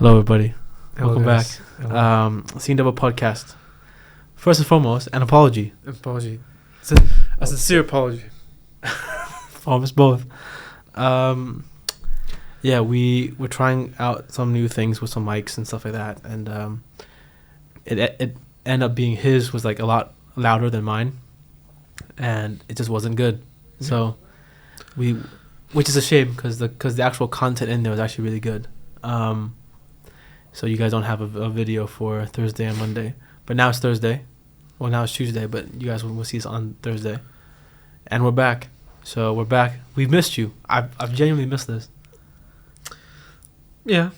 Hello, everybody. Hello, Welcome back. guys. Hello. Dubbel podcast. First and foremost, an apology. Apology. A sincere apology. From us both. Yeah, we're trying out some new things with some mics and stuff like that, and it ended up being his was like a lot louder than mine, and it just wasn't good. Yeah. So which is a shame because the actual content in there was actually really good. So you guys don't have a video for Thursday and Monday, but now it's Thursday. Well, now it's Tuesday, but you guys will see us on Thursday, and we're back. So we're back. We've missed you. I've genuinely missed this. Yeah.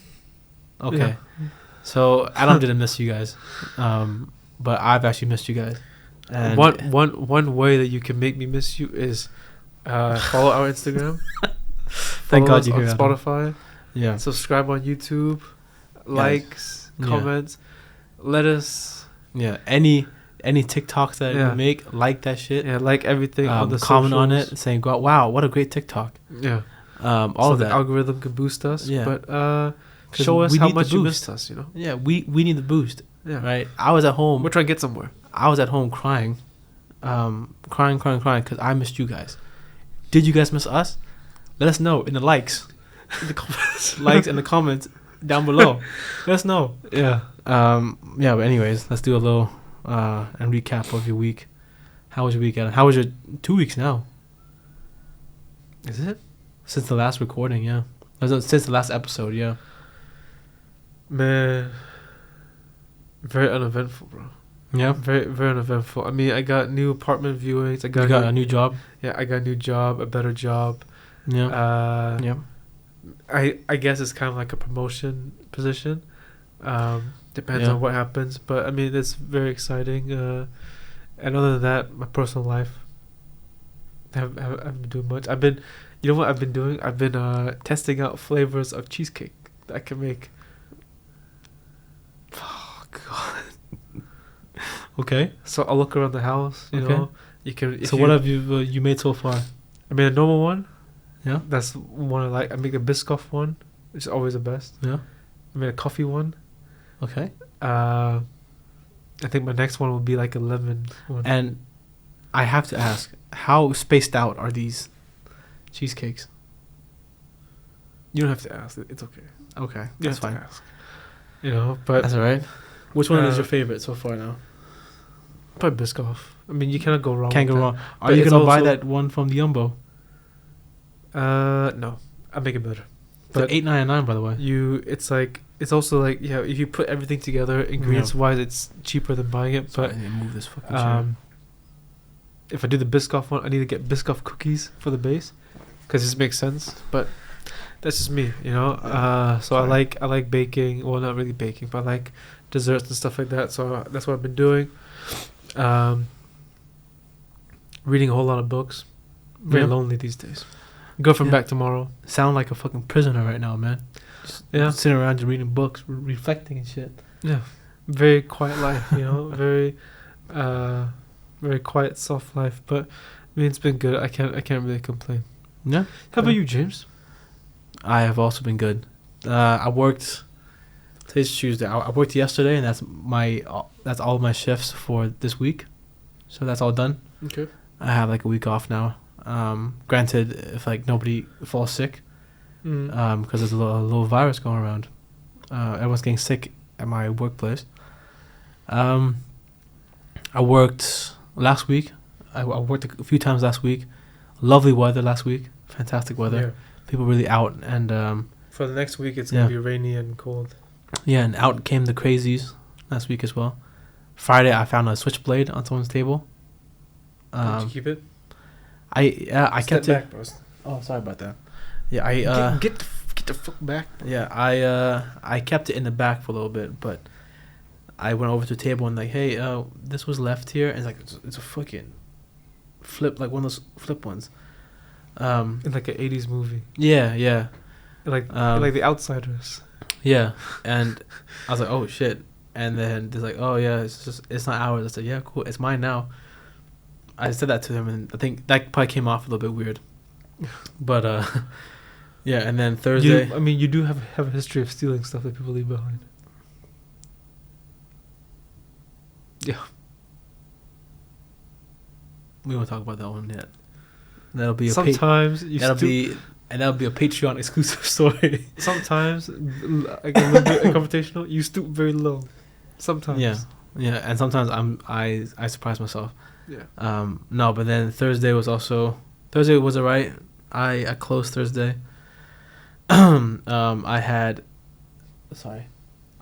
Okay. Yeah. So Adam didn't miss you guys, but I've actually missed you guys. And One way that you can make me miss you is follow our Instagram. Thank Follow God us you're on here, Adam. Spotify. Yeah. Subscribe on YouTube. Likes, Yeah. comments. Let us Any TikToks that Yeah. we make, like that shit. like everything on the comment on socials. it, saying wow, what a great TikTok. Yeah. All So of the that. algorithm can boost us. Yeah. But 'Cause show us we how need the much you boost. missed us. You know. Yeah, we need the boost. Yeah. Right. I was at home. We're trying to get somewhere. I was at home crying because I missed you guys. Did you guys miss us? Let us know in the likes, In the comments. likes in the comments down below. Let us know. Yeah. But anyways, let's do a little and recap of your week. How was your week, Adam? How was your 2 weeks now? Is it? Since the last recording, yeah. Since the last episode, yeah. Man, very uneventful, bro. Yeah. Very, very uneventful. I mean, I got new apartment viewings. You got a new job. Yeah, I got a new job, a better job. Yeah. Yeah. I guess it's kind of like a promotion position. Depends Yeah. on what happens, but I mean, it's very exciting. And other than that, my personal life, I haven't been doing much. You know what I've been doing? I've been testing out flavors of cheesecake that I can make. Oh God. Okay. So I'll look around the house. You Okay. know, you can. So what have you made so far? I made a normal one. Yeah. That's one I like. I make the Biscoff one, which is always the best. Yeah. I made a coffee one. Okay. I think my next one will be like a lemon one. And I have to ask, how spaced out are these cheesecakes? You don't have to ask. It's okay. Okay, You that's don't fine. have to ask. You know, but That's all right. Which one is Uh, your favorite so far now? probably Biscoff. I mean, you cannot go wrong. Can't with go that. wrong. Are But you it's gonna buy also- that one from the Umbo? No, I make it better. But But $8.99, by the way. it's also like if you put everything together, ingredients wise, it's cheaper than buying it. Sorry, But I need to move this fucking chair. if I do the Biscoff one, I need to get Biscoff cookies for the base, because this makes sense. But that's just me, you know. So Sorry. I like baking. Well, not really baking, but I like desserts and stuff like that. So that's what I've been doing. Reading a whole lot of books. Very Yeah. lonely these days. Girlfriend Yeah. back tomorrow. Sound like a fucking prisoner right now, man. Just Yeah. sitting around just reading books, reflecting and shit. Yeah, very quiet life, you know, very quiet, soft life. But I mean, it's been good. I can't really complain. Yeah. How about you, James? I have also been good. I worked. Today's Tuesday. I worked yesterday, and that's all my shifts for this week. So that's all done. Okay. I have like a week off now. Granted, if like nobody falls sick, because there's a little virus going around. Everyone's getting sick at my workplace. I worked last week. I worked a few times last week. Lovely weather last week. Fantastic weather. Yeah. People really out, and For the next week, it's gonna Yeah. be rainy and cold. and out came the crazies last week as well. Friday, I found a switchblade on someone's table. Did you keep it? I kept it. back, bro. Oh, sorry about that. Yeah, I Get the fuck back. yeah, I kept it in the back for a little bit, but I went over to the table and like, hey, this was left here, and it's like it's a fucking flip, like one of those flip ones. In like an '80s movie, Yeah, like The Outsiders. yeah, and I was like, oh shit, and then they're like, oh yeah, it's not ours. I said, yeah, cool, it's mine now. I said that to him, and I think that probably came off a little bit weird, but Yeah, and then Thursday. You do have a history of stealing stuff that people leave behind. Yeah. We won't talk about that one yet. That'll be sometimes that'll be a Patreon exclusive story. Sometimes, like a little bit confrontational, you stoop very low. Sometimes. Yeah, and sometimes I surprise myself. Yeah. No, but then Thursday was alright. I closed Thursday. I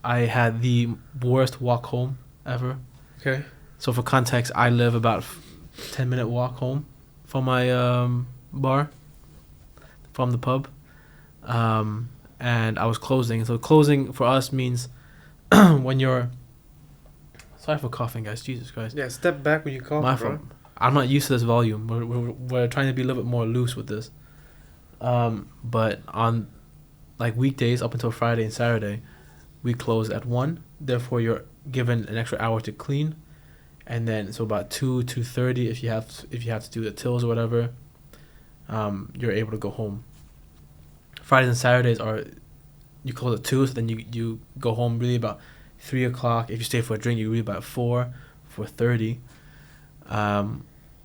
had the worst walk home ever. Okay. So for context, I live about 10-minute walk home from my bar, from the pub, and I was closing. So closing for us means when you're. Sorry for coughing, guys. Jesus Christ. Yeah, step back when you cough. My fault. I'm not used to this volume. We're trying to be a little bit more loose with this. But on like weekdays up until Friday and Saturday, we close at 1. Therefore, you're given an extra hour to clean, and then so about 2:30 if you have to do the tills or whatever, you're able to go home. Fridays and Saturdays are you close at 2, so then you go home really about 3 o'clock. If you stay for a drink, you leave about 4:30.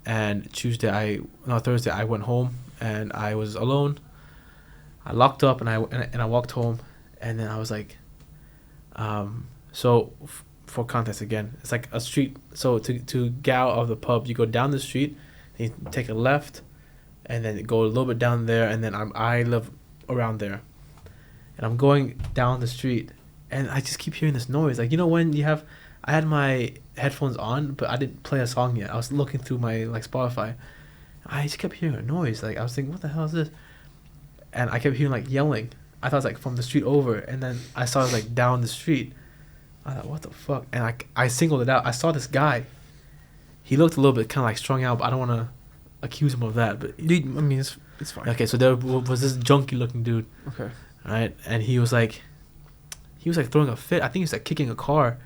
And Thursday I went home and I was alone. I locked up and I walked home, and then I was like, for context again, it's like a street. So to get out of the pub, you go down the street, then you take a left, and then go a little bit down there, and then I live around there, and I'm going down the street, and I just keep hearing this noise. Like, when I had my headphones on, but I didn't play a song yet. I was looking through my Spotify. I just kept hearing a noise. Like, I was thinking, what the hell is this? And I kept hearing yelling. I thought it was from the street over, and then I saw it down the street. I thought, what the fuck? And I singled it out. I saw this guy. He looked a little bit kind of strung out, but I don't want to accuse him of that. But it's fine. Okay, so there was this junky looking dude. Okay. Right, and he was throwing a fit. I think he was kicking a car,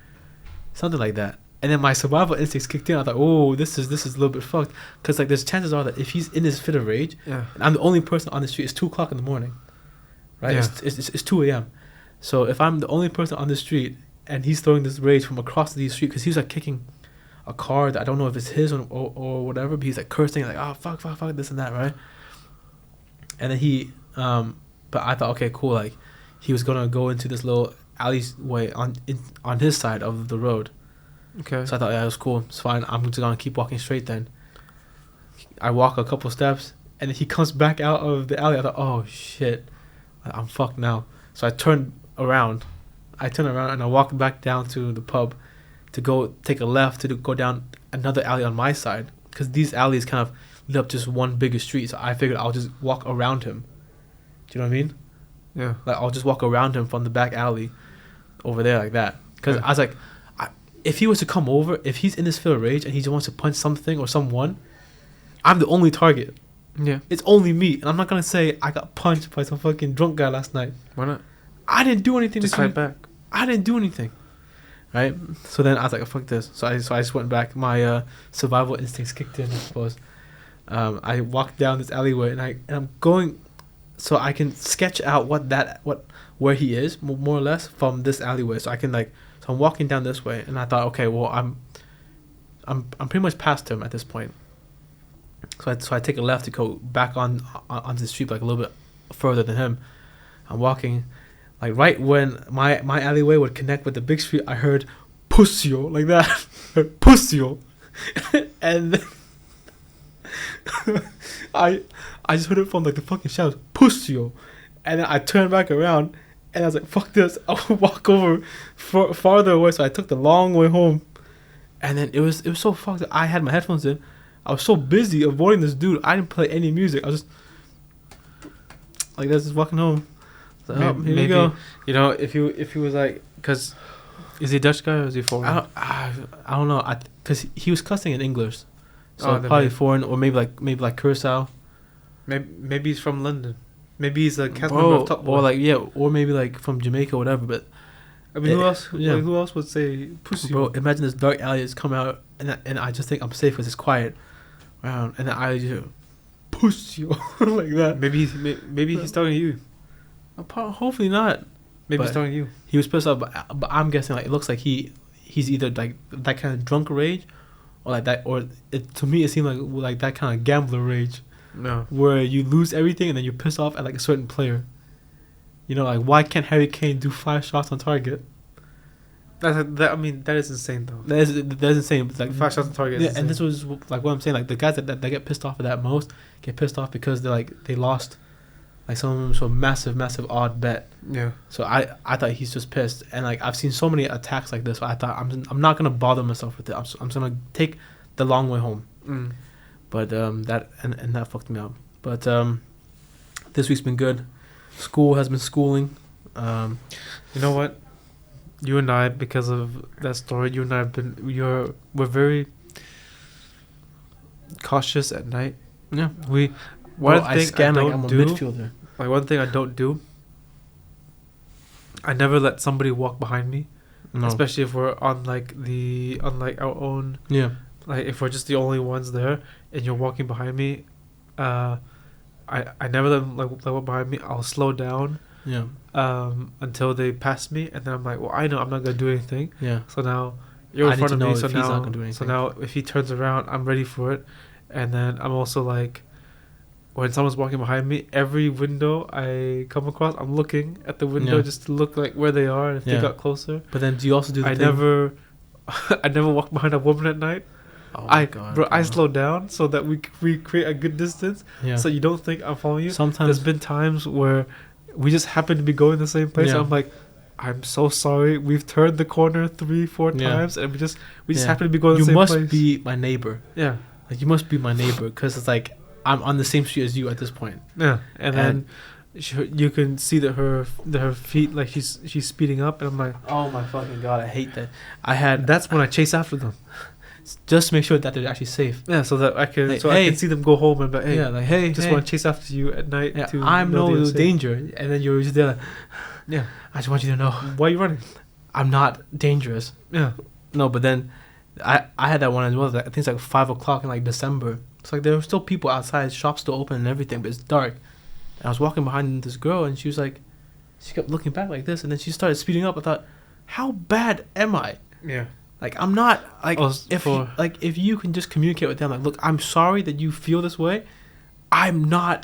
something like that. And then my survival instincts kicked in. I thought, oh, this is a little bit fucked, because there's chances are that if he's in his fit of rage, and I'm the only person on the street, it's 2:00 in the morning, right? Yeah. It's 2 a.m. So if I'm the only person on the street and he's throwing this rage from across the street, because he was kicking a car that I don't know if it's his or whatever, but he's cursing oh fuck this and that, right? And then he but I thought, okay, cool, he was gonna go into this little alleyway on his side of the road. Okay. So I thought, yeah, it was cool. It's fine. I'm just gonna keep walking straight then. I walk a couple steps, and then he comes back out of the alley. I thought, oh shit, I'm fucked now. So I turned around. And I walked back down to the pub to go take a left to go down another alley on my side, because these alleys kind of lead up just one bigger street. So I figured I'll just walk around him. Do you know what I mean? Yeah. I'll just walk around him from the back alley over there like that. Because I was like, if he was to come over, if he's in this fit of rage and he just wants to punch something or someone, I'm the only target. Yeah. It's only me. And I'm not going to say I got punched by some fucking drunk guy last night. Why not? I didn't do anything. Just fight back. I didn't do anything. Right? So then I was like, oh, fuck this. So I just went back. My survival instincts kicked in, I suppose. I walked down this alleyway and I'm going so I can sketch out where he is more or less from this alleyway. So I can so I'm walking down this way, and I thought, okay, well I'm pretty much past him at this point. So I take a left to go back onto the street, a little bit further than him. I'm walking, right when my alleyway would connect with the big street, I heard "pussyo" like that, "pussyo," and then I just heard it from the fucking shadows, "pussyo," and then I turned back around. And I was like, fuck this, I'll walk over farther away. So I took the long way home. And then it was so fucked that I had my headphones in. I was so busy avoiding this dude, I didn't play any music. I was just just walking home. So, here you go. If he was because is he a Dutch guy or is he foreign? I don't know. Because he was cussing in English. So probably foreign, or maybe Curacao. Maybe he's from London. Maybe he's a cast member of Top Boy. Or maybe from Jamaica or whatever. But who else? Yeah. Who else would say pussy? Bro, imagine this dark alley has come out, and I just think I'm safe because it's quiet around, and then I just push you like that. Maybe he's talking to you. Hopefully not. Maybe he's talking to you. He was pissed off, but I'm guessing like it looks like he's either like that kind of drunk rage, or like that, or to me it seemed like that kind of gambler rage. No. Where you lose everything and then you're pissed off at like a certain player. You know, like why can't Harry Kane do 5 shots on target? That is insane though. That is insane. But like 5 shots on target. Yeah, and this was like what I'm saying. Like the guys that get pissed off at that most get pissed off because they lost like some massive odd bet. Yeah. So I thought he's just pissed, and like I've seen so many attacks like this. So I thought I'm not gonna bother myself with it. I'm just gonna take the long way home. Mm. But that fucked me up. But this week's been good. School has been schooling. You know what? You and I, because of that story, we're very cautious at night. Yeah. I scan like I'm a midfielder. Like one thing I don't do, I never let somebody walk behind me. No. Especially if we're on our own. Yeah. Like if we're just the only ones there and you're walking behind me, I never let them like walk behind me. I'll slow down. Yeah. Until they pass me, and then I'm like, well, I know I'm not gonna do anything. Yeah. So now you're in front of me. So he's not gonna do anything. So now if he turns around, I'm ready for it. And then I'm also like, when someone's walking behind me, every window I come across, I'm looking at the window just to look like where they are and if they got closer. But then do you also do the thing? I never walk behind a woman at night. Oh my God, bro. I slow down so that we create a good distance. Yeah. So you don't think I'm following you. Sometimes there's been times where we just happen to be going the same place. And I'm like, I'm so sorry. We've turned the corner 3-4 times, and we just happen to be going the same place. You must be my neighbor. Yeah. Like you must be my neighbor because it's like I'm on the same street as you at this point. Yeah. And then you can see that her feet, like she's speeding up, and I'm like, oh my fucking God, I hate that. That's when I chase after them. Just to make sure that they're actually safe. Yeah, so that I can I can see them go home and be like, hey, just want to chase after you at night. Yeah, I'm no danger, and then you're just there. Like, yeah, I just want you to know. Why are you running? I'm not dangerous. Yeah. No, but then I had that one as well. I think it's like 5 o'clock in like December. It's like there were still people outside, shops still open and everything, but it's dark. And I was walking behind this girl, and she kept looking back like this, and then she started speeding up. I thought, how bad am I? Yeah. Like I'm not like if you can just communicate with them like, look, I'm sorry that you feel this way. I don't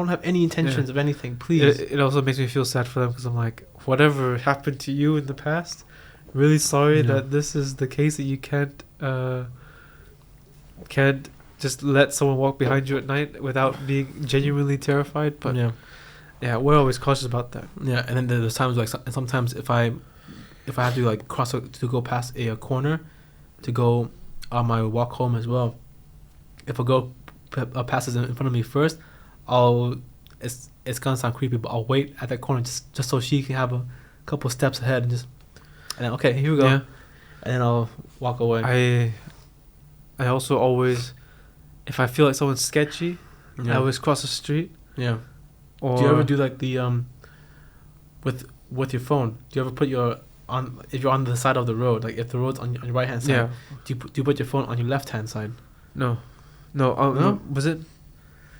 have any intentions of anything. Please. It also makes me feel sad for them because I'm like, whatever happened to you in the past, really sorry that this is the case, that you can't just let someone walk behind you at night without being genuinely terrified. But yeah, we're always cautious about that. Yeah, and then there's times like sometimes if I have to like cross to go past a corner to go on my walk home as well, if a girl passes in front of me first, it's gonna sound creepy, but I'll wait at that corner just so she can have a couple steps ahead and then okay, here we go, and then I'll walk away. I also always, if I feel like someone's sketchy, I always cross the street. Yeah. Or do you ever do like the with your phone? Do you ever put if you're on the side of the road, like if the road's on your right hand side, do you put your phone on your left hand side? No. Was it?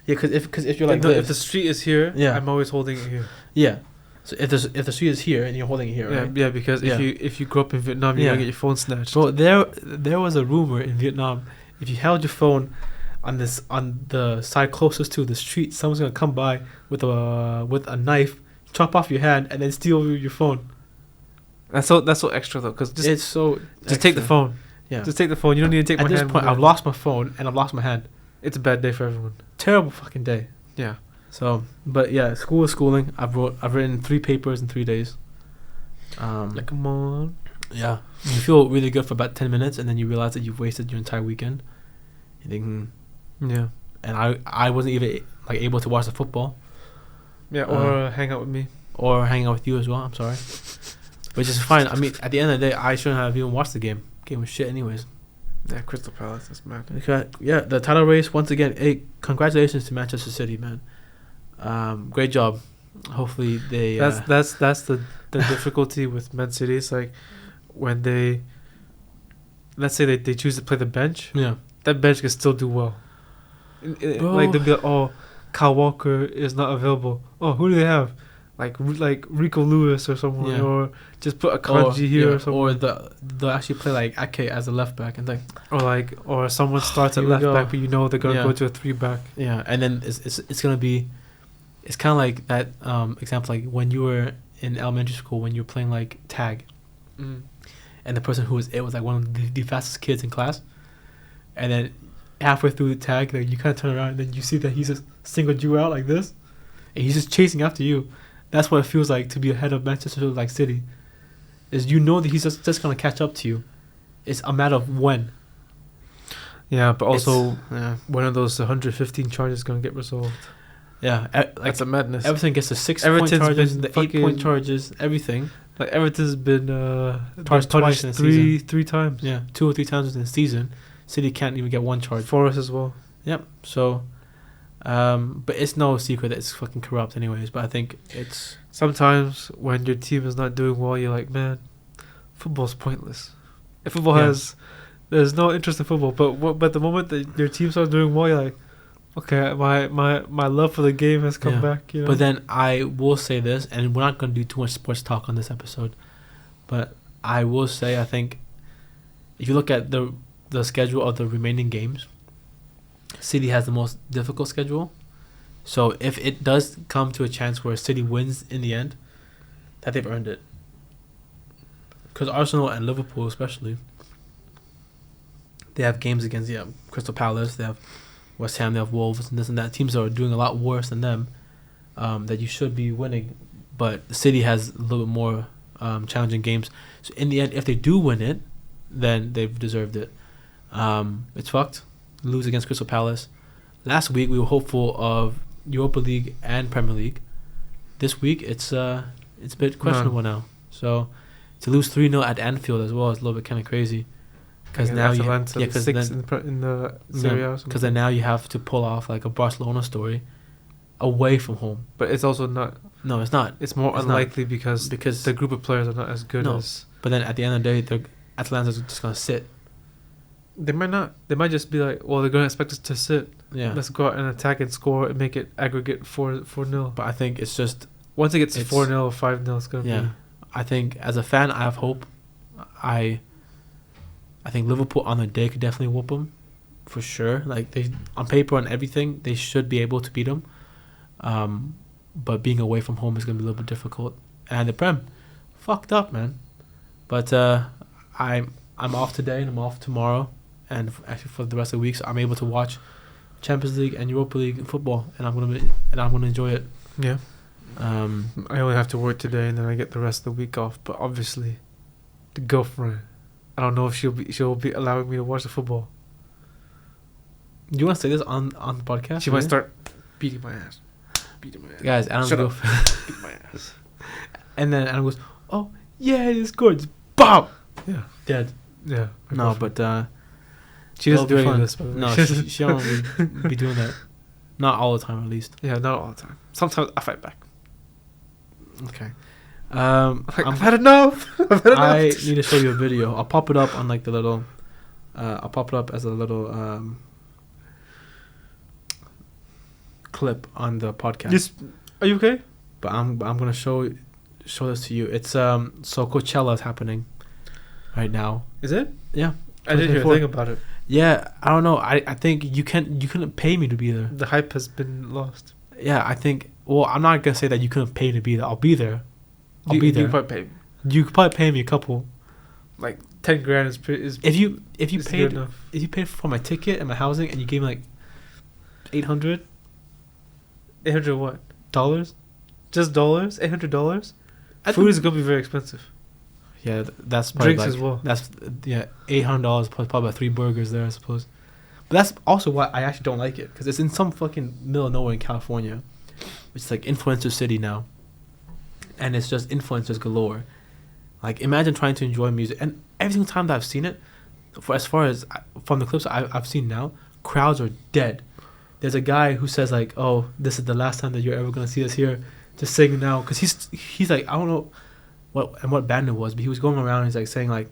Yeah, because if you're like if the street is here, I'm always holding it here. Yeah. So if the street is here and you're holding it here, right? Yeah, because if you grew up in Vietnam, you're gonna get your phone snatched. Bro, there was a rumor in Vietnam, if you held your phone on the side closest to the street, someone's gonna come by with a knife, chop off your hand, and then steal your phone. That's so extra though, because it's so just take the phone. Yeah, just take the phone. You don't need to take my hand. At this point, I've lost my phone and I've lost my hand. It's a bad day for everyone. Terrible fucking day. Yeah. So, but yeah, school is schooling. I've written 3 papers in 3 days. Like, come on. Yeah. You feel really good for about 10 minutes, and then you realize that you've wasted your entire weekend. You think, yeah. And I wasn't even like able to watch the football. Yeah, or hang out with me. Or hang out with you as well. I'm sorry. Which is fine. I mean, at the end of the day, I shouldn't have even watched the game. Game was shit anyways. Yeah, Crystal Palace, that's mad. Okay, yeah, the title race, once again, hey, congratulations to Manchester City, man. Great job. Hopefully they... That's the difficulty with Man City. It's like when they... Let's say they choose to play the bench. Yeah. That bench can still do well. Bro. Like they'll be like, oh, Kyle Walker is not available. Oh, who do they have? Like Rico Lewis or someone, Yeah. or just put a Kanji here or something. Or they'll actually play like Ake as a left back and or someone starts at Here we left go. back, but you know they're gonna Yeah. go to a 3-back. yeah, and then it's gonna be, it's kind of like that example, like when you were in elementary school when you were playing like tag, Mm. and the person who was like one of the fastest kids in class, and then halfway through the tag, like you kind of turn around and then you see that he's just singled you out like this, and he's just chasing after you. That's what it feels like to be ahead of Manchester like City. Is you know that he's just gonna catch up to you. It's a matter of when. Yeah, but also Yeah, one of those 115 charges gonna get resolved. yeah. Like That's a madness. Everton gets the 6-point Everton's charges, been the fucking- 8-point charges, everything. Like Everton's been Twice punished in the season. three times. Yeah, 2 or 3 times in the season. City can't even get 1 charge. For us as well. Yep. So, but it's no secret that it's fucking corrupt, anyways. But I think it's Sometimes when your team is not doing well, you're like, man, football's pointless. If football Yeah. there's no interest in football. But the moment that your team starts doing well, you're like, okay, my love for the game has come Yeah. back. You know. But then I will say this, and we're not going to do too much sports talk on this episode, but I will say I think if you look at the schedule of the remaining games, City has the most difficult schedule. So if it does come to a chance where City wins in the end, that they've earned it. Because Arsenal and Liverpool especially, they have games against Crystal Palace, they have West Ham, they have Wolves, and this and that. Teams that are doing a lot worse than them, that you should be winning. But City has a little bit more challenging games. So in the end, if they do win it, then they've deserved it. It's fucked. Lose against Crystal Palace. Last week we were hopeful of Europa League and Premier League. This week it's a bit questionable now. So to lose 3-0 at Anfield as well is a little bit kind of crazy. Because now you because in the Serie A. because then now you have to pull off like a Barcelona story away from home. But it's also not. No, it's not. It's more It's unlikely because Because the group of players are not as good No. as. but then at the end of the day, Atlanta's just gonna sit. They might not. They might just be like, well, they're gonna expect us to sit. Yeah. Let's go out and attack and score and make it aggregate 4-0. But I think it's just Once it gets It's- 4-0 or 5-0, it's gonna yeah. be. I think as a fan, I have hope. I think Liverpool on their day could definitely whoop them, for sure. Like they on paper and everything, they should be able to beat them. But being away from home is gonna be a little bit difficult. And the Prem, fucked up, man. But I'm off today and I'm off tomorrow, and actually for the rest of the week, so I'm able to watch Champions League and Europa League football, and I'm gonna enjoy it. Yeah. I only have to work today and then I get the rest of the week off. But obviously, the girlfriend, I don't know if she'll be allowing me to watch the football. Do you want to say this on the podcast? She might start beating my ass. Guys, Adam Shut go up. Beat my ass. and then Adam goes, "Oh yeah, he scored." Just BAM! Yeah. Dead. Yeah. my No, girlfriend. but she doesn't do it'll be any of fun. this. By the way. No, she don't really be doing that. Not all the time, at least. Yeah, not all the time. Sometimes I fight back. Okay. I've had enough. I need to show you a video. I'll pop it up on like the little. I'll pop it up as a little clip on the podcast. Just, are you okay? But I'm gonna show this to you. It's so Coachella is happening right now. Is it? Yeah. I didn't hear a 2024. thing about it. Yeah, I don't know. I think you couldn't pay me to be there. The hype has been lost. Yeah, I think. Well, I'm not gonna say that you couldn't pay to be there. I'll be there. I'll be there. You probably pay You could probably pay me a couple. like 10 grand is If you is good paid enough. if you paid for my ticket and my housing and you gave me like $800 $800 what? dollars. Just dollars? $800? I Food think- is gonna be very expensive. Yeah, that's probably Drinks like, as well. That's $800 plus probably about 3 burgers there, I suppose. But that's also why I actually don't like it, because it's in some fucking middle of nowhere in California, which is like influencer city now, and it's just influencers galore. Like imagine trying to enjoy music, and every single time that I've seen it, from the clips I've seen now, crowds are dead. There's a guy who says like, "Oh, this is the last time that you're ever gonna see us here," just saying now, because he's like, I don't know what band it was, but he was going around and he's like saying like,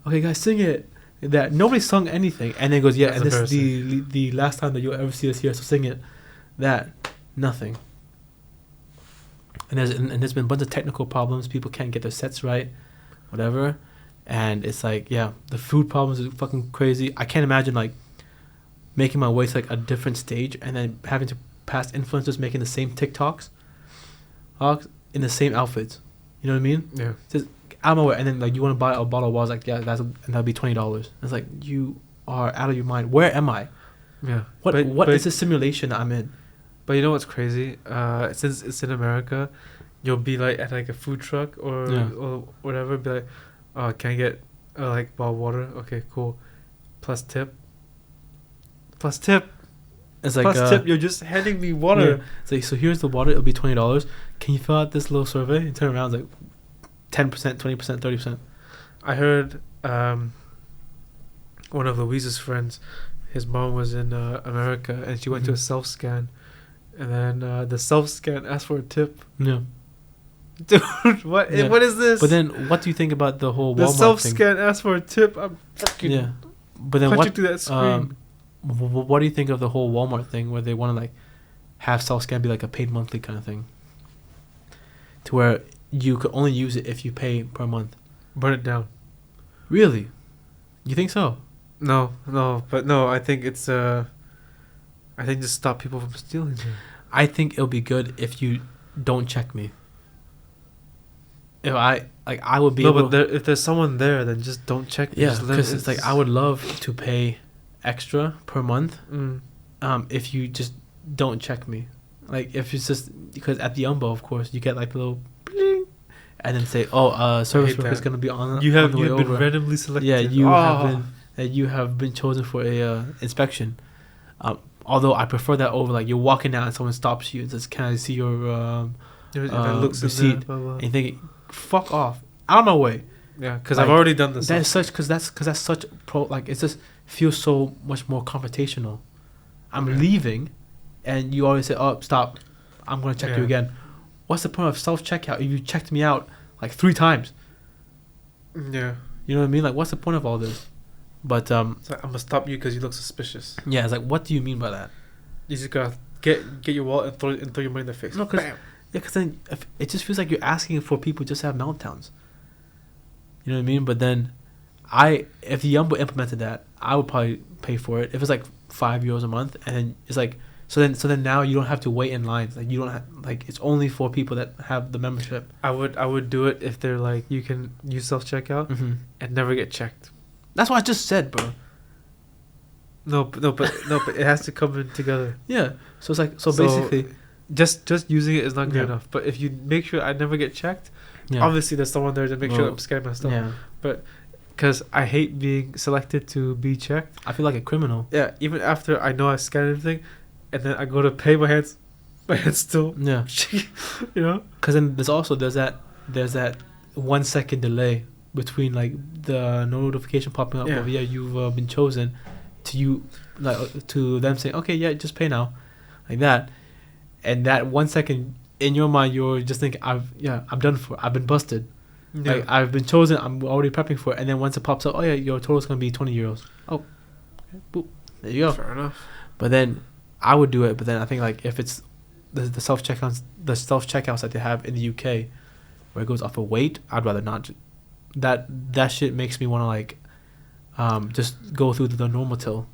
"Okay guys, sing it, that nobody sung anything, and then goes, yeah, That's and this is the last time that you'll ever see us here, so sing it. That nothing. And there's been a bunch of technical problems. People can't get their sets right, whatever, and it's like, yeah, the food problems is fucking crazy. I can't imagine like making my way to like a different stage and then having to pass influencers making the same TikToks, in the same outfits. You know what I mean? Yeah. Just out of my way, and then like you want to buy a bottle of water, like yeah, that'll be $20. It's like you are out of your mind. Where am I? Yeah. What is the simulation that I'm in? But you know what's crazy? Since it's in America, you'll be like at like a food truck or whatever. Be like, oh, can I get like bottled water? Okay, cool. Plus tip. Plus tip. It's like Plus tip. You're just handing me water. Yeah. It's like, so here's the water. It'll be $20. Can you fill out this little survey? And turn around, it's like 10%, 20%, 30%. I heard one of Louise's friends, his mom was in America, and she went to a self-scan. And then the self-scan asked for a tip. Yeah. Dude, what? Yeah. What is this? But then, what do you think about the whole Walmart the self-scan asked for a tip. I'm fucking... Yeah. But then punch what... you through that screen. What do you think of the whole Walmart thing where they want to like have self-scan be like a paid monthly kind of thing? To where you could only use it if you pay per month. Burn it down. Really? You think so? No, I think it's I think just stop people from stealing them. I think it'll be good if you don't check me. If I would be able... but if there's someone there, then just don't check me. Yeah, because it's like I would love to pay extra per month if you just don't check me. Like if it's just... Because at the Umbo, of course, you get like a little... Bling, and then say, service worker is going to be on you have the way been over. randomly selected. Yeah, you have been chosen for a inspection. Although I prefer that over like you're walking out and someone stops you and says, "Can I see your receipt?" Blah, blah. And you think, "Fuck off, out of my way." Yeah, because like, I've already done this. That's such like it just feels so much more confrontational. I'm leaving, and you always say, "Oh, stop! I'm gonna check you again." What's the point of self checkout if you checked me out like 3 times? Yeah, you know what I mean. Like, what's the point of all this? But it's like, I'm gonna stop you because you look suspicious. Yeah, it's like, what do you mean by that? You just gotta get your wallet and throw your money in their face. No, because then it just feels like you're asking for people just to have meltdowns. You know what I mean? But then, if the Yumbo implemented that, I would probably pay for it. If it's like €5 a month, and then it's like so then now you don't have to wait in lines. Like you don't have, like it's only for people that have the membership. I would do it if they're like you can use self checkout and never get checked. That's what I just said, bro. No, but it has to come in together. Yeah. So it's like basically, just using it is not good enough. But if you make sure I never get checked, obviously there's someone there to make sure I'm scanning my stuff. Yeah. But because I hate being selected to be checked. I feel like a criminal. Yeah. Even after I know I scanned everything, and then I go to pay, my hands still. Yeah. You know. Because then there's that 1 second delay between like the notification popping up of you've been chosen to you, like to them saying okay just pay now, like that, and that 1 second in your mind you're just thinking I'm done for, I've been busted, like I've been chosen, I'm already prepping for it, and then once it pops up, your total's gonna be €20. Okay, boop, there you go. Fair enough. But then I would do it, but then I think like if it's the self checkouts that they have in the UK where it goes off of weight, I'd rather not. That shit makes me want to like just go through the normal till,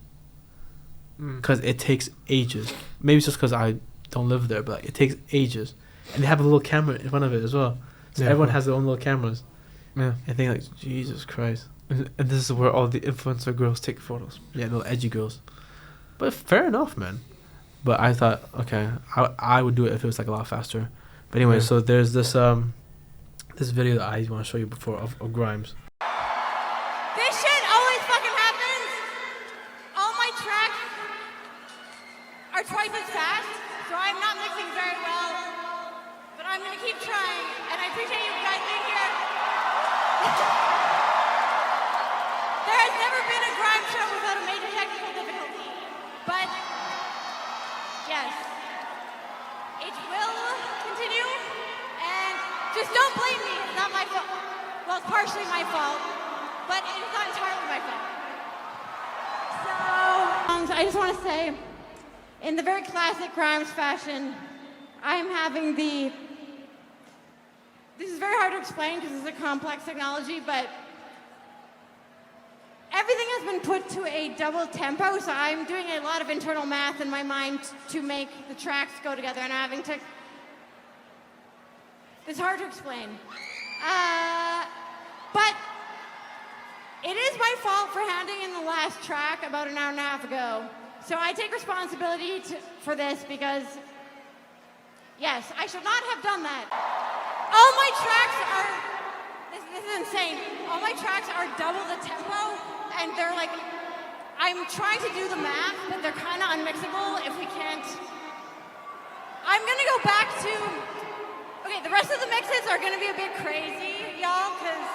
because it takes ages. Maybe it's just because I don't live there, but like, it takes ages, and they have a little camera in front of it as well, so everyone has their own little cameras. I think like Jesus Christ, and this is where all the influencer girls take photos. Yeah, little edgy girls. But fair enough, man. But I thought, okay, I would do it if it was like a lot faster. But anyway, so there's this this video that I want to show you before of Grimes. This shit always fucking happens. All my tracks are twice as fast, so I'm not mixing very well. But I'm gonna keep trying, and I appreciate you guys being here. There has never been a Grimes show without a major technical difficulty, but yes, it will continue. And just don't blame me. It's not my fault. Well, it's partially my fault, but it's not entirely my fault. I just want to say, in the very classic Grimes fashion, I am having the... This is very hard to explain because it's a complex technology, but everything has been put to a double tempo, so I'm doing a lot of internal math in my mind to make the tracks go together, and I'm having to... It's hard to explain. But it is my fault for handing in the last track about an hour and a half ago. So I take responsibility for this because, yes, I should not have done that. All my tracks are, this is insane. All my tracks are double the tempo, and they're like, I'm trying to do the math, but they're kind of unmixable if we can't. I'm gonna go back to, okay, the rest of the mixes are gonna be a bit crazy, y'all, because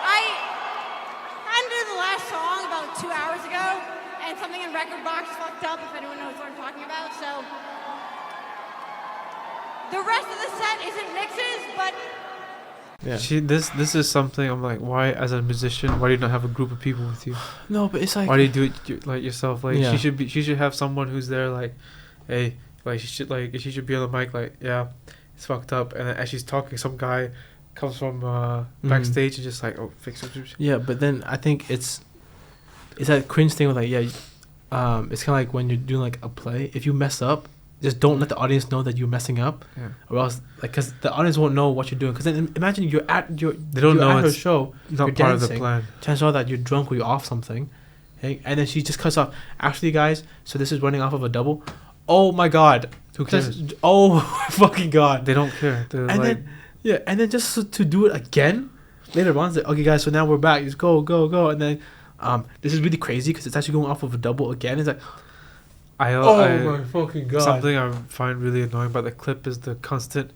I handed the last song about 2 hours ago, and something in Record Box fucked up, if anyone knows what I'm talking about, so. The rest of the set isn't mixes, but... Yeah. This is something I'm like, why, as a musician, why do you not have a group of people with you? No, but it's like... Why do you do it like yourself? Like, she should have someone who's there, like, hey, like, she should be on the mic, like, yeah, it's fucked up, and then as she's talking, some guy comes from backstage and just like, oh, fix it. Yeah, but then I think it's that cringe thing with like, it's kind of like when you're doing like a play. If you mess up, just don't let the audience know that you're messing up, or else like because the audience won't know what you're doing. Because then imagine they don't know at her show, not you're part dancing, of the plan. Chances are that you're drunk or you're off something, okay? And then she just cuts off. Actually, guys, so this is running off of a double. Oh my god, who cares? Oh my fucking god, they don't care. They're and like, then just to do it again later on, it's like, okay guys, so now we're back. Just go, and then this is really crazy because it's actually going off of a double again. It's like, my fucking god. Something I find really annoying about the clip is the constant.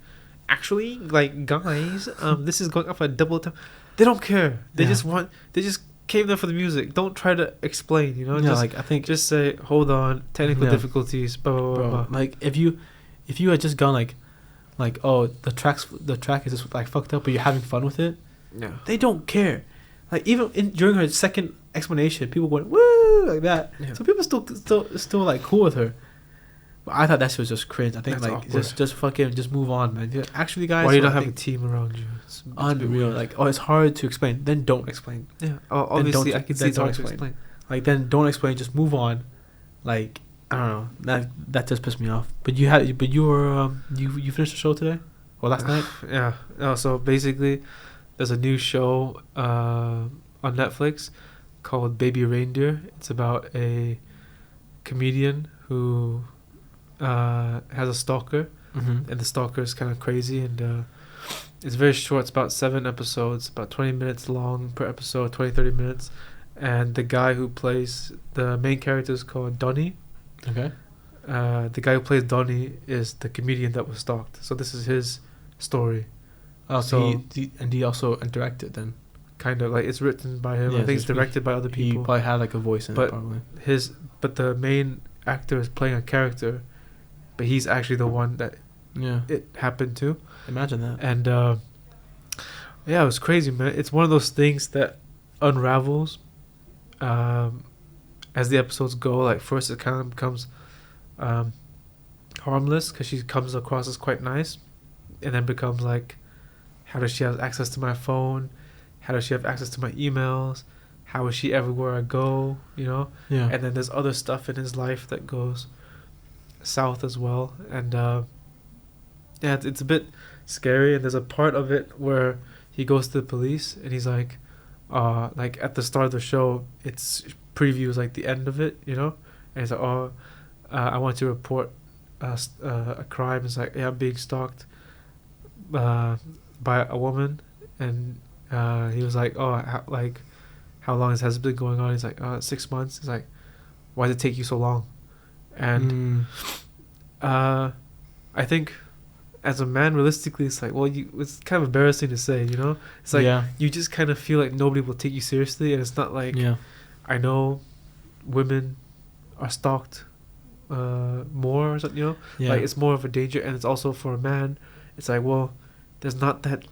Actually, like, guys, this is going off a double time. They don't care. They just came there for the music. Don't try to explain. You know, I think just say, hold on, technical difficulties. Blah, blah, blah, blah. Like if you had just gone like oh the track is just like fucked up, but you're having fun with it. Yeah, they don't care. Like even during her second explanation, people went woo like that. Yeah. So people still like cool with her. But I thought that shit was just cringe. I think that's like just fucking just move on, man. Actually, guys, why you don't have a team around you? It's unreal. Like it's hard to explain. Then don't explain. Yeah, obviously I can see it's hard to explain. Like then don't explain. Just move on. Like I don't know. That just pissed me off. But you were you finished the show today or last night? Yeah. So basically, there's a new show on Netflix called Baby Reindeer. It's about a comedian who has a stalker, and the stalker is kind of crazy, and it's very short. It's about 7 episodes, about 20 minutes long per episode, 20-30 minutes, and the guy who plays the main character is called Donnie. Okay. The guy who plays Donnie is the comedian that was stalked, so this is his story. Oh, so he also directed then? Kind of, like, it's written by him. Yeah, I think it's directed by other people. He probably had like a voice in it, probably. But the main actor is playing a character, but he's actually the one that it happened to. Imagine that. And it was crazy, man. It's one of those things that unravels as the episodes go. Like, first it kind of becomes harmless because she comes across as quite nice, and then becomes like, how does she have access to my phone? How does she have access to my emails? How is she everywhere I go? You know? Yeah. And then there's other stuff in his life that goes south as well. And it's a bit scary. And there's a part of it where he goes to the police and he's like at the start of the show, it's previews like the end of it, you know? And he's like, I want to report a crime. It's like, yeah, I'm being stalked by a woman. And he was like, how long has it been going on? He's like, 6 months. He's like, why did it take you so long? And I think as a man, realistically, it's like, it's kind of embarrassing to say, you know? It's like, you just kind of feel like nobody will take you seriously, and it's not like, I know women are stalked more or something, you know? Like, it's more of a danger, and it's also for a man, it's like, well, there's not that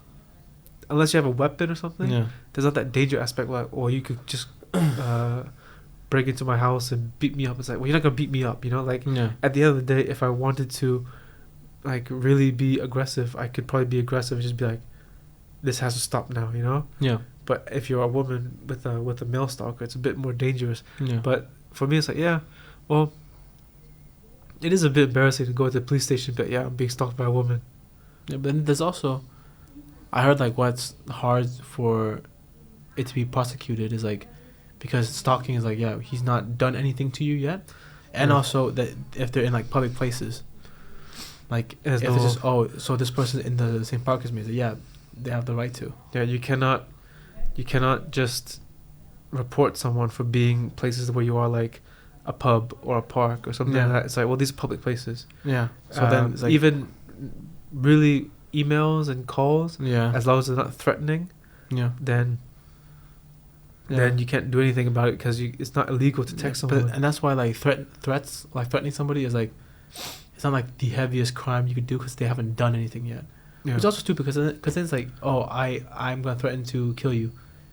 unless you have a weapon or something, Yeah. there's not that danger aspect. Like, or you could just break into my house and beat me up. It's like, well, you're not gonna beat me up, you know. Like Yeah. at the end of the day, if I wanted to, like, really be aggressive, I could probably be aggressive and just be like, this has to stop now, you know. Yeah. But if you're a woman with a male stalker, it's a bit more dangerous. Yeah. But for me, it's like, yeah, well, it is a bit embarrassing to go to the police station, but yeah, I'm being stalked by a woman. Yeah, but then there's also, I heard like what's hard for it to be prosecuted is like, because stalking is like, yeah, he's not done anything to you yet, and Yeah. also that if they're in like public places, like There's if no- it's just so this person in the same park as me, so yeah, they have the right to. Yeah, you cannot just report someone for being places where you are, like a pub or a park or something Yeah. like that. It's like, well, these are public places. Yeah. So then it's like, even really emails and calls, yeah, as long as they're not threatening, yeah, then you can't do anything about it because it's not illegal to text But, someone. and that's why like threats, like threatening somebody is like, it's not like the heaviest crime you could do because they haven't done anything yet. Yeah. It's also stupid because then it's like, oh, I'm gonna threaten to kill you,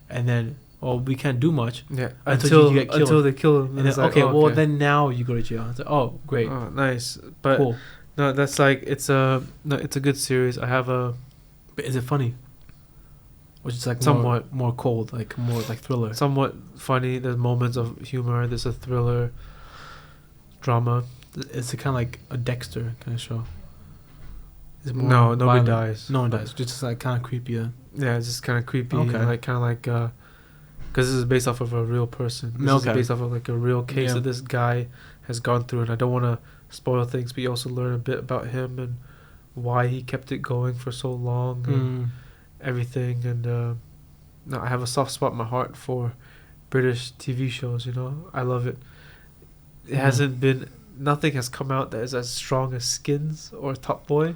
and then we can't do much, Yeah, until you get killed. until they kill them. and then it's like, okay, oh, well then now you go to jail. It's like, oh great, oh, nice. But cool. no, that's like it's a good series. I have a But is it funny? Which is like Somewhat. more cold, like more like thriller. somewhat funny. There's moments of humor. There's a thriller, drama. It's a kind of like a Dexter kind of show. It's No, nobody violent. dies. No one dies. Just like kind of creepy. Yeah, it's just kind of creepy. Okay. And like kind of like because this is based off of a real person. This Okay. is based off of like a real case Yeah. that this guy has gone through, and I don't want to spoil things, but you also learn a bit about him and why he kept it going for so long and everything. And no, I have a soft spot in my heart for British TV shows. You know, I love it. It hasn't been. Nothing has come out that is as strong as Skins or Top Boy,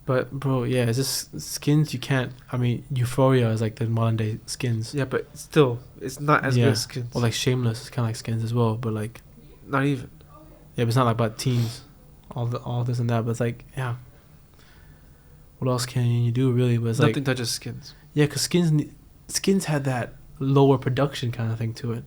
but Bro, yeah, it's just Skins. You can't. I mean, Euphoria is like the modern day Skins. yeah, but still, it's not as Yeah. good as Skins. Or like Shameless is kind of like Skins as well, but like, not even. yeah, but it's not like about teens, all this and that. But it's like, yeah, what else can you do really? But it's Nothing like, touches Skins. yeah, because Skins had that lower production kind of thing to it.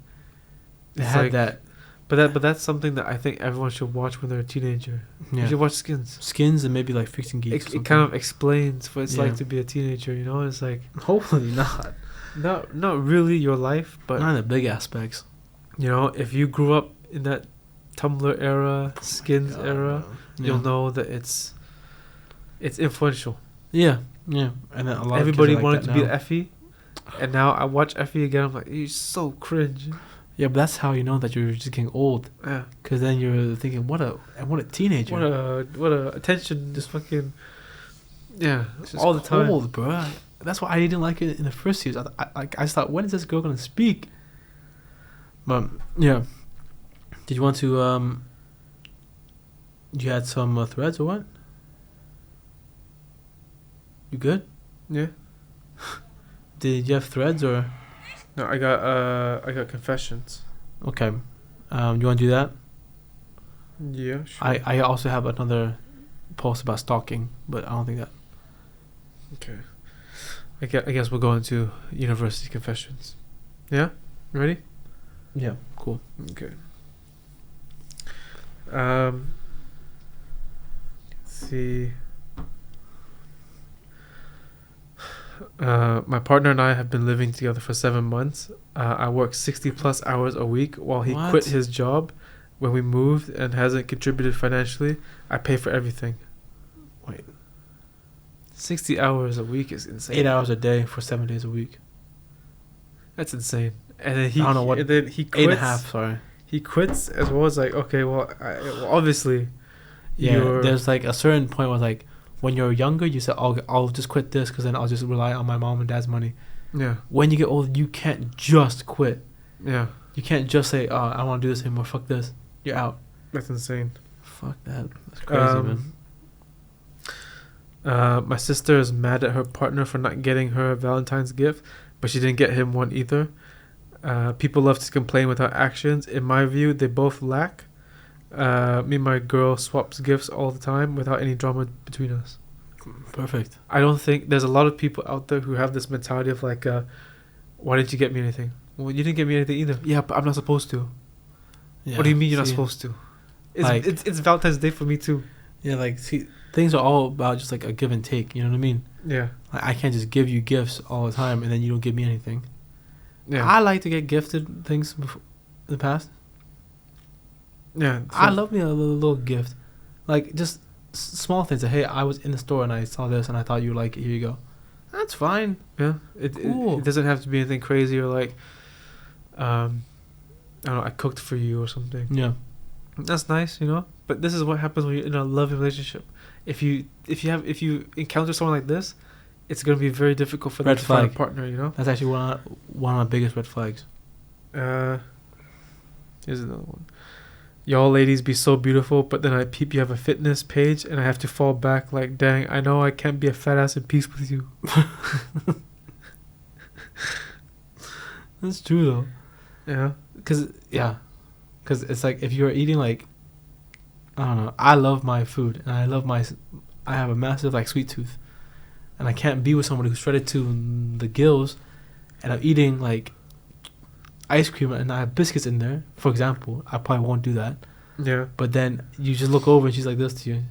It It's had like- that. But that's something that I think everyone should watch when they're a teenager. You Yeah, should watch Skins. Skins and maybe like Freaks and Geeks. It kind of explains what it's Yeah. like to be a teenager. You know, it's like hopefully not. not really your life, but Not in the big aspects. you know, if you grew up in that Tumblr era, Skins era, you'll know that it's influential. Yeah, yeah, and then a lot Everybody of kids are like wanted that to be now. Effie, and now I watch Effie again. I'm like, you're so cringe. Yeah, but that's how you know that you're just getting old. Yeah. Because then you're thinking, what a teenager. What a attention, just fucking, yeah, It's just all the time. cold, bro. That's why I didn't like it in the first series. I just thought, when is this girl gonna speak? But yeah, did you want to you had some threads or what? You good? Yeah. Did you have threads or No, I got confessions. okay? You want to do that? Yeah, sure. I also have another post about stalking, but I don't think that. Okay. I guess we'll go into university confessions. Yeah? Ready? Yeah, cool. Okay. Let's see. My partner and I have been living together for 7 months. I work 60 plus hours a week while he What? quit his job when we moved and hasn't contributed financially. I pay for everything. Wait. 60 hours a week is insane. 8 hours a day for 7 days a week. That's insane. And then he I don't know what- and then he quits. 8.5. Sorry. He quits as well as like, okay, well, obviously, Yeah, you're- there's like a certain point where like when you're younger, you say, I'll just quit this because then I'll just rely on my mom and dad's money. yeah, When you get old, you can't just quit. yeah, You can't just say, oh, I don't want to do this anymore. Fuck this. You're out. that's insane. Fuck that. That's crazy, man. My sister is mad at her partner for not getting her a Valentine's gift, but she didn't get him one either. People love to complain without actions. In my view, they both lack. Me and my girl swaps gifts all the time without any drama between us. Perfect. I don't think there's a lot of people out there who have this mentality of like, why didn't you get me anything? Well, you didn't get me anything either. Yeah, but I'm not supposed to. Yeah. What do you mean you're not See, supposed to? It's, like- it's Valentine's Day for me too. Yeah, like, see, things are all about just like a give and take. You know what I mean? Yeah. Like, I can't just give you gifts all the time and then you don't give me anything. Yeah. I like to get gifted things in the past. Yeah. I love me a little gift, like just small things. Like, hey, I was in the store and I saw this and I thought you like it. Here you go. That's fine. Yeah. Cool. It doesn't have to be anything crazy or like, I don't know, I cooked for you or something. Yeah. That's nice, you know. But this is what happens when you're in a loving relationship. If you encounter someone like this, it's gonna be very difficult for them Red to find a flag. partner, you know. That's actually one of my biggest red flags. Here's another one. Y'all ladies be so beautiful, but then I peep you have a fitness page and I have to fall back like, dang, I know I can't be a fat ass in peace with you. That's true though. Yeah. Cause it's like if you're eating like, I don't know. I love my food and I have a massive like sweet tooth, and I can't be with someone who's shredded to the gills, and I'm eating like ice cream and I have biscuits in there. For example, I probably won't do that. Yeah. But then you just look over and she's like this to you.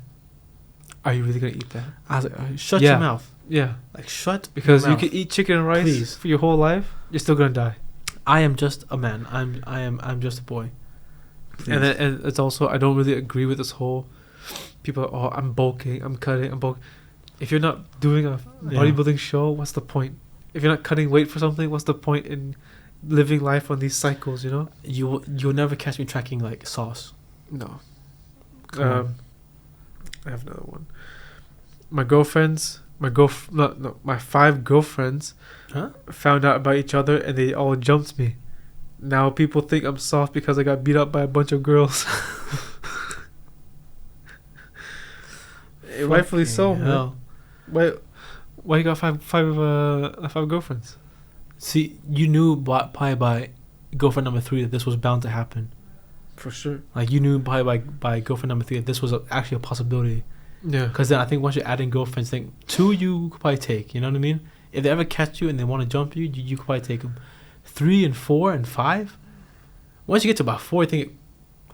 Are you really gonna eat that? I was like, shut Yeah. your mouth. Yeah. Like shut. Because your you mouth. could eat chicken and rice Please. for your whole life, you're still gonna die. I am just a man. I'm just a boy. Please. And it's also, I don't really agree with this whole people are, oh, I'm bulking, I'm cutting, I'm bulking. If you're not doing a bodybuilding show, what's the point? If you're not cutting weight for something, what's the point in living life on these cycles, you know? You'll never catch me tracking like sauce. No. Come on. I have another one. My my 5 girlfriends found out about each other and they all jumped me. Now people think I'm soft because I got beat up by a bunch of girls. Rightfully so, man. Why you got five girlfriends? See, you knew probably by girlfriend number 3 that this was bound to happen. For sure. Like you knew probably by girlfriend number 3 that this was actually a possibility. Yeah. Because then I think once you're adding girlfriends, think 2 you could probably take. You know what I mean? If they ever catch you and they want to jump you, you could probably take them. 3 and 4 and 5. Once you get to about 4, you think,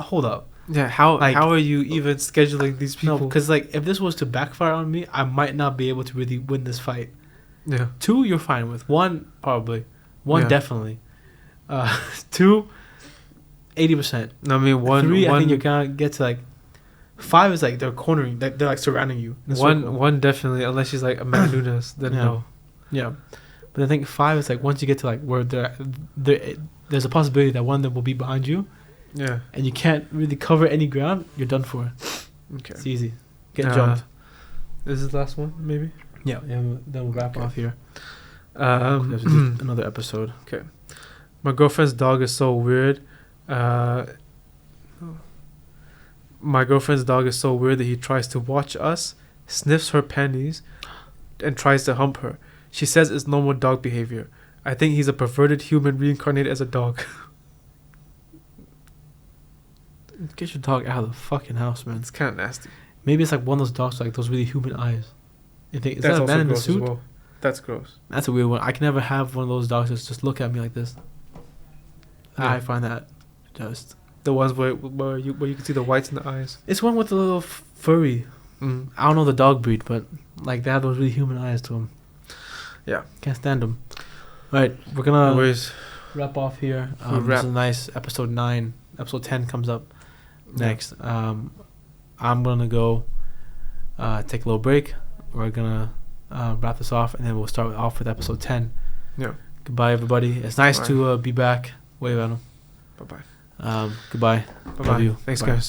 hold up. Yeah. How are you even scheduling these people? No, because like if this was to backfire on me, I might not be able to really win this fight. Yeah. 2 you're fine with. 1 probably. 1 Yeah. definitely. 2 80%. No, I mean 1. 3 I think you're gonna get to like. 5 is like they're cornering. They're like surrounding you. in a circle. 1 definitely, unless she's like Amanda Nunes, then Yeah. no. Yeah, but I think 5 is like once you get to like where there's a possibility that one of them will be behind you, Yeah. and you can't really cover any ground. You're done for. Okay. It's easy. Get jumped. This is the last one, maybe. Yeah, then we'll wrap off here. We have to do Um, another episode. my girlfriend's dog is so weird. My girlfriend's dog is so weird that he tries to watch us, sniffs her panties, and tries to hump her. She says it's normal dog behavior. I think he's a perverted human reincarnated as a dog. Get your dog out of the fucking house, man. It's kind of nasty. Maybe it's like one of those dogs with like those really human eyes. You think is That's that a also man in a gross as suit? well. That's gross. That's a weird one. I can never have one of those dogs that's just look at me like this. Yeah. I find that just. The ones where you can see the whites in the eyes. It's one with the little furry. Mm. I don't know the dog breed, but like they have those really human eyes to them. Yeah. Can't stand them. All right, we're gonna Anyways, wrap off here. We'll This is a nice episode 9. Episode 10 comes up next. I'm gonna go take a little break. We're gonna wrap this off, and then we'll start off with episode 10. Yeah. Goodbye, everybody. It's nice Bye. to be back. Wave at them. Bye-bye. Goodbye. Bye-bye. Love you. Thanks, Bye. guys.